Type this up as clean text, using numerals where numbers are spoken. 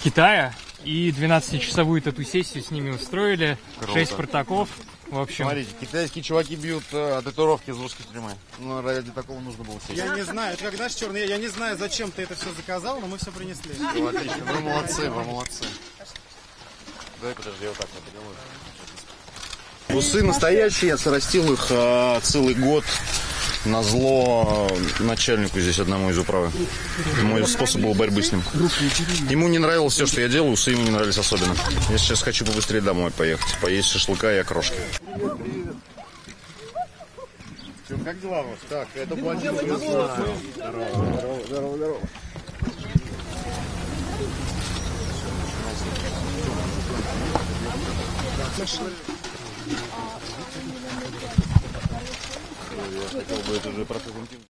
Китая. И 12-часовую тату-сессию с ними устроили. Круто. 6 протоков. В общем... Смотрите, китайские чуваки бьют татуировки из русской тюрьмы. Но ради такого нужно было сесть. Я не знаю, это как наш черный, я не знаю, зачем ты это все заказал, но мы все принесли. Ну, отлично, вы молодцы, вы молодцы. Дай, подожди, я вот так вот поделаю. Усы настоящие, я срастил их целый год назло начальнику здесь одному из управы. Мой способ был борьбы с ним. Ему не нравилось все, что я делаю, усы ему не нравились особенно. Я сейчас хочу побыстрее домой поехать, поесть шашлыка и окрошки. Как дела у вас? Так, это Владимир. Здорово. Я хотел бы это же процесс интимный.